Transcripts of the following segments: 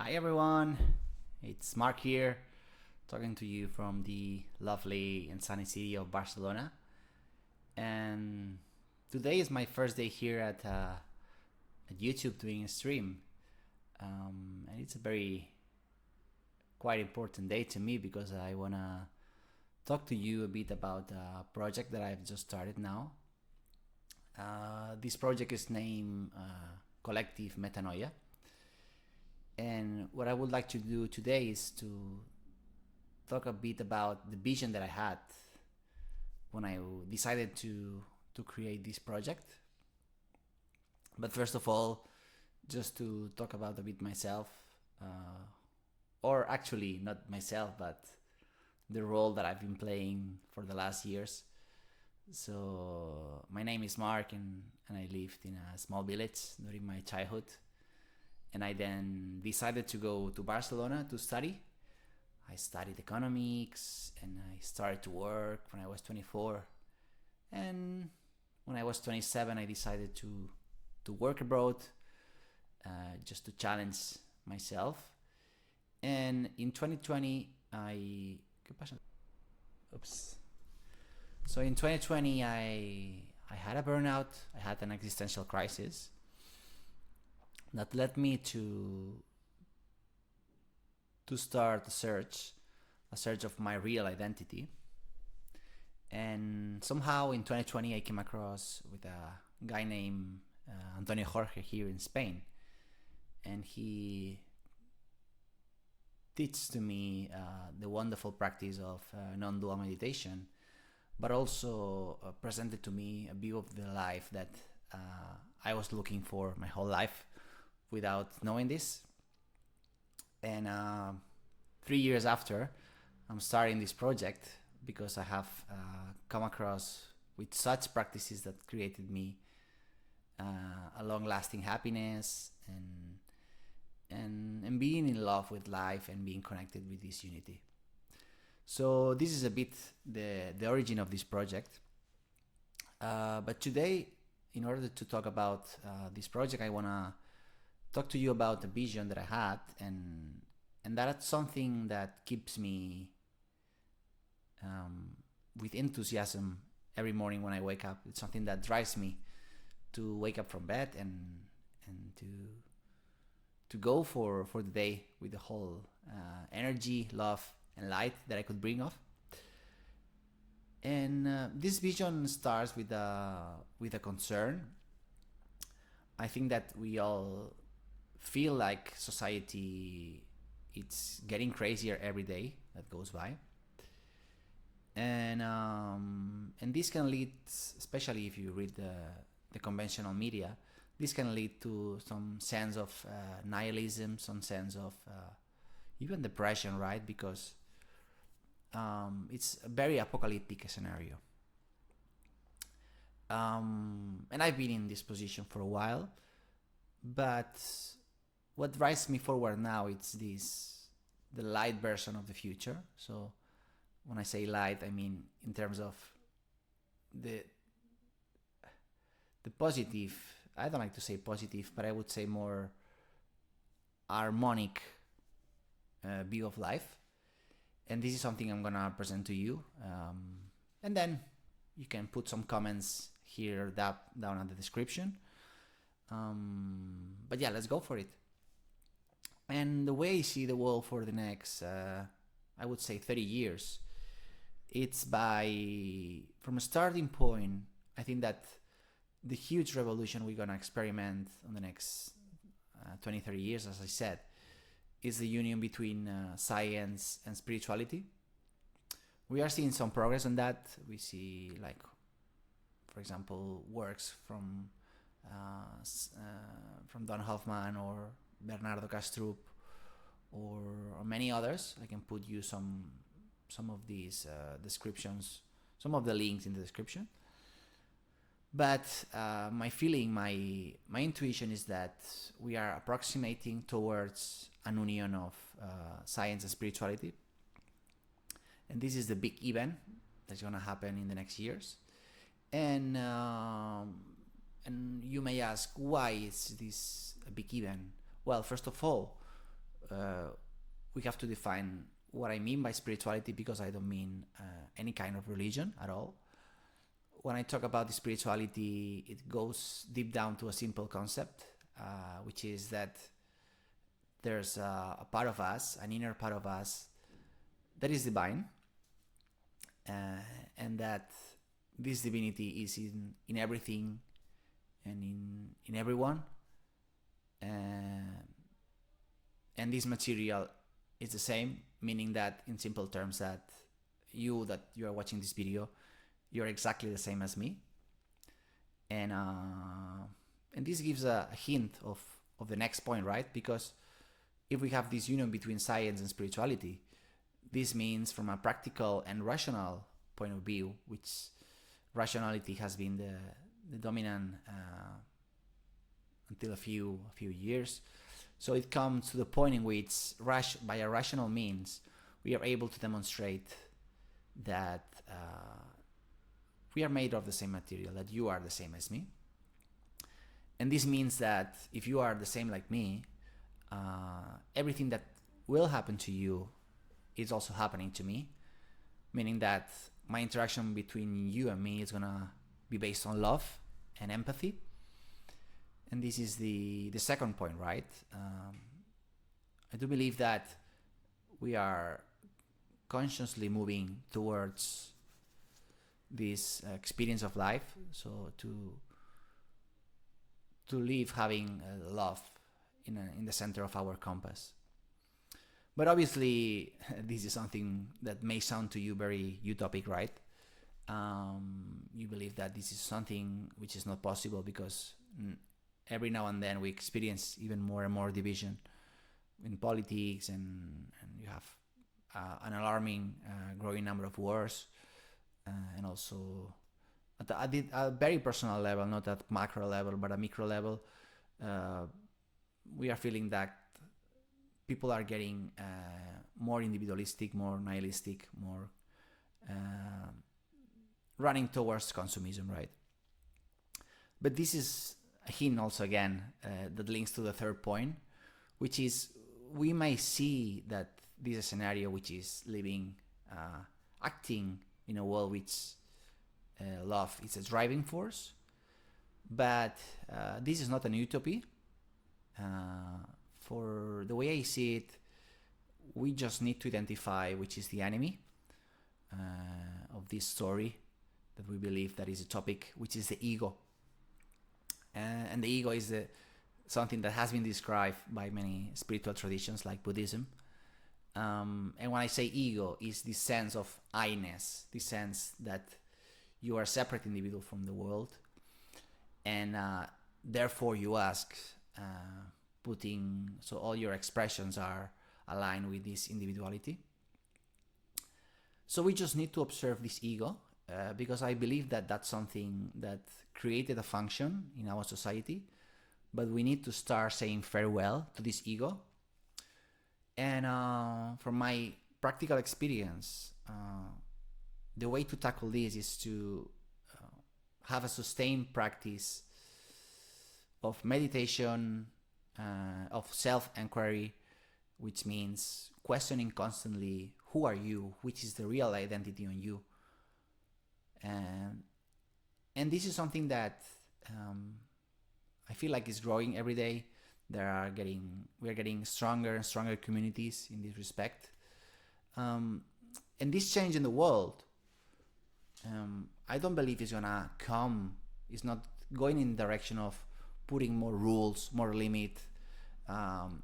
Hi everyone, it's Mark here, talking to you from the lovely and sunny city of Barcelona. And today is my first day here at YouTube doing a stream. And it's a very quite important day to me because I wanna talk to you a bit about a project that I've just started now. This project is named Collective Metanoia. And what I would like to do today is to talk a bit about the vision that I had when I decided to create this project. But first of all, just to talk about a bit myself, or actually not myself, but the role that I've been playing for the last years. So my name is Mark, and I lived in a small village during my childhood, and I then decided to go to Barcelona to study. I studied economics and I started to work when I was 24. And when I was 27, I decided to work abroad, just to challenge myself. And in 2020, Oops. So in 2020, I had a burnout. I had an existential crisis that led me to start a search of my real identity. And somehow in 2020 I came across with a guy named Antonio Jorge here in Spain, and he teaches to me the wonderful practice of non-dual meditation, but also presented to me a view of the life that I was looking for my whole life without knowing this. And 3 years after, I'm starting this project because I have come across with such practices that created me a long-lasting happiness and being in love with life and being connected with this unity. So this is a bit the origin of this project. But today, in order to talk about this project, I want to talk to you about the vision that I had, and that's something that keeps me with enthusiasm every morning when I wake up. It's something that drives me to wake up from bed and to go for the day with the whole energy, love, and light that I could bring off. And this vision starts with a concern. I think that we all feel like society, it's getting crazier every day that goes by, and this can lead, especially if you read the conventional media, this can lead to some sense of nihilism, some sense of even depression, right? Because it's a very apocalyptic scenario. And I've been in this position for a while, but what drives me forward now, it's the light version of the future. So when I say light, I mean in terms of the positive. I don't like to say positive, but I would say more harmonic view of life. And this is something I'm gonna present to you, and then you can put some comments here down in the description. But yeah, let's go for it. And the way I see the world for the next, I would say 30 years, it's from a starting point, I think that the huge revolution we're going to experiment on the next 20, 30 years, as I said, is the union between science and spirituality. We are seeing some progress on that. We see, like, for example, works from Don Hoffman or Bernardo Kastrup or many others. I can put you some of these descriptions, some of the links in the description. But my feeling, my intuition is that we are approximating towards an union of science and spirituality, and this is the big event that's going to happen in the next years. And you may ask, why is this a big event? Well, first of all, we have to define what I mean by spirituality, because I don't mean any kind of religion at all. When I talk about the spirituality, it goes deep down to a simple concept, which is that there's a part of us, an inner part of us, that is divine, and that this divinity is in everything and in everyone, and this material is the same, meaning that, in simple terms, that you are watching this video, you're exactly the same as me, and this gives a hint of the next point, right? Because if we have this union between science and spirituality, this means, from a practical and rational point of view, which rationality has been the dominant until a few years. So it comes to the point in which, by a rational means, we are able to demonstrate that we are made of the same material, that you are the same as me. And this means that if you are the same like me, everything that will happen to you is also happening to me, meaning that my interaction between you and me is gonna be based on love and empathy. And this is the second point, right? I do believe that we are consciously moving towards this experience of life, so to live having love in the center of our compass. But obviously, this is something that may sound to you very utopic, right? You believe that this is something which is not possible, because every now and then we experience even more and more division in politics, and you have an alarming growing number of wars, and also at a very personal level, not at macro level, but a micro level, we are feeling that people are getting more individualistic, more nihilistic, more running towards consumism, right? But this is a hint also, again, that links to the third point, which is we may see that this is a scenario which is living, acting in a world which love is a driving force, but this is not an utopia. For the way I see it, we just need to identify which is the enemy of this story that we believe that is a topic, which is the ego. And the ego is something that has been described by many spiritual traditions like Buddhism. And when I say ego, is this sense of I-ness, this sense that you are a separate individual from the world, and therefore you ask, so all your expressions are aligned with this individuality. So we just need to observe this ego, because I believe that that's something that created a function in our society, but we need to start saying farewell to this ego. And from my practical experience, the way to tackle this is to have a sustained practice of meditation, of self-inquiry, which means questioning constantly, who are you? Which is the real identity on you? And this is something that I feel like is growing every day. We are getting stronger and stronger communities in this respect. And this change in the world, I don't believe it's not going in the direction of putting more rules, more limit, and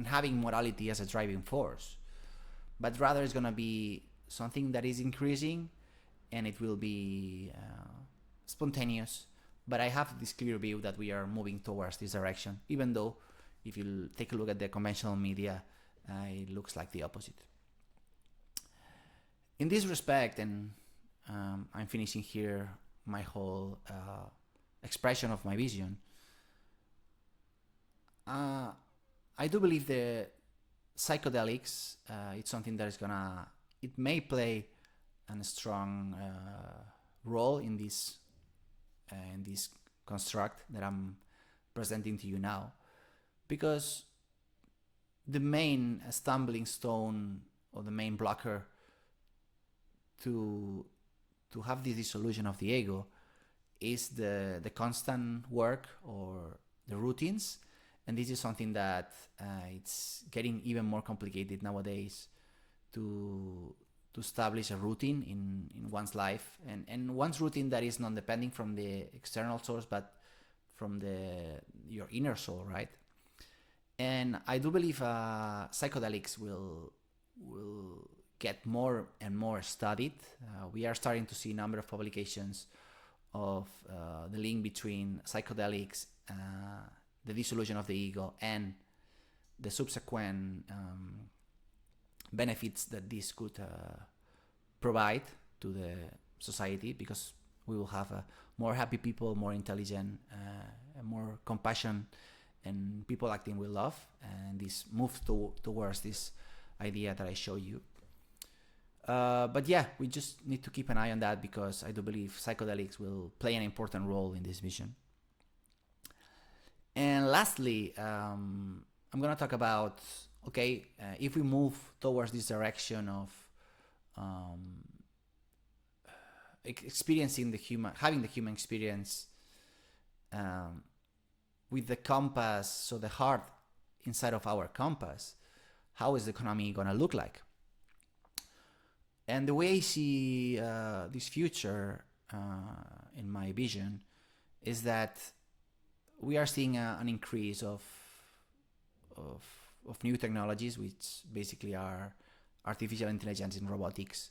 having morality as a driving force, but rather it's going to be something that is increasing, and it will be spontaneous. But I have this clear view that we are moving towards this direction, even though if you take a look at the conventional media, it looks like the opposite. In this respect, and I'm finishing here my whole expression of my vision, I do believe the psychedelics, it's something that it may play a strong role in this construct that I'm presenting to you now. because the main stumbling stone or the main blocker to have this dissolution of the ego is the constant work or the routines. And this is something that it's getting even more complicated nowadays to establish a routine in one's life, and one's routine that is not depending from the external source but from your inner soul, right? And I do believe psychedelics will get more and more studied. We are starting to see a number of publications of the link between psychedelics, the dissolution of the ego, and the subsequent benefits that this could provide to the society, because we will have more happy people, more intelligent, more compassion, and people acting with love, and this move towards this idea that I show you. But yeah, we just need to keep an eye on that, because I do believe psychedelics will play an important role in this vision. And lastly, I'm going to talk about, if we move towards this direction of experiencing having the human experience with the compass, so the heart inside of our compass, how is the economy going to look like? And the way I see this future in my vision is that we are seeing an increase of new technologies, which basically are artificial intelligence and robotics.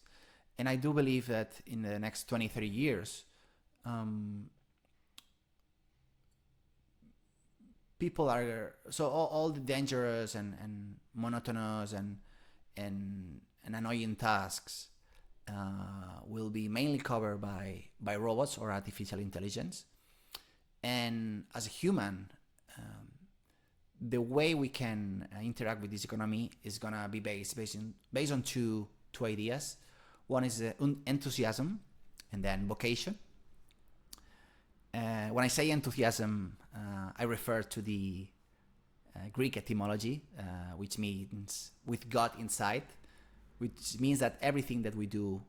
And I do believe that in the next 20, 30 years, people are, so all the dangerous and monotonous and annoying tasks will be mainly covered by robots or artificial intelligence. And as a human, the way we can interact with this economy is gonna be based on two ideas. One is enthusiasm, and then vocation. When I say enthusiasm, I refer to the Greek etymology, which means with God inside, which means that everything that we do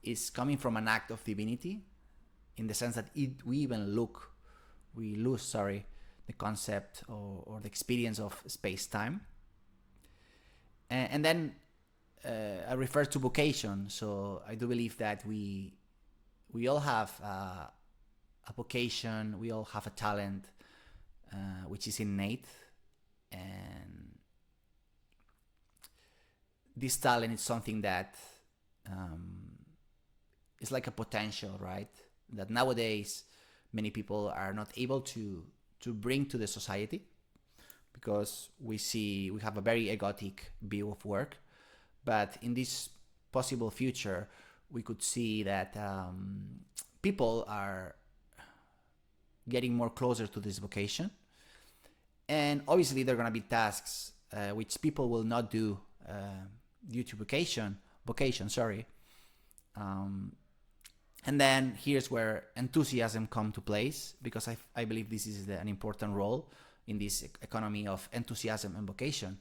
is coming from an act of divinity, in the sense that we lose the concept or the experience of space-time. And then I refer to vocation. So I do believe that we all have a vocation, we all have a talent, which is innate, and this talent is something that is like a potential, right? That nowadays many people are not able to bring to the society, because we have a very egotic view of work. But in this possible future, we could see that people are getting more closer to this vocation, and obviously there are going to be tasks which people will not do due to vocation. And then here's where enthusiasm come to place, because I believe this is an important role in this economy of enthusiasm and vocation.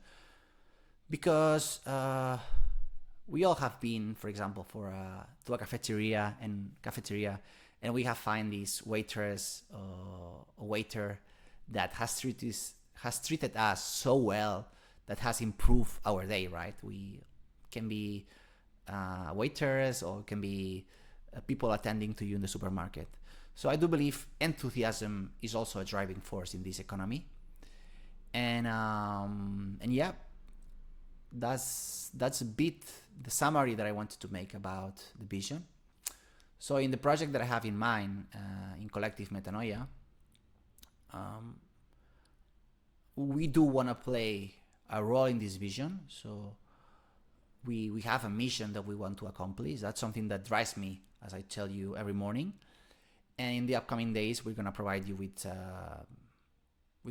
Because we all have been, for example, to a cafeteria, and we have find this waitress or waiter that has treated us so well, that has improved our day, right? We can be waiters, or can be people attending to you in the supermarket. So I do believe enthusiasm is also a driving force in this economy. And yeah, that's a bit the summary that I wanted to make about the vision. So in the project that I have in mind, in Collective Metanoia, we do want to play a role in this vision. So we have a mission that we want to accomplish. That's something that drives me, as I tell you every morning. And in the upcoming days, we're going to provide you with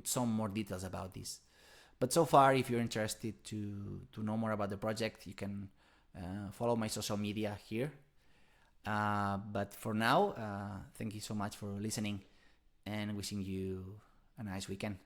some more details about this. But so far, if you're interested to know more about the project, you can follow my social media here. But for now, thank you so much for listening, and wishing you a nice weekend.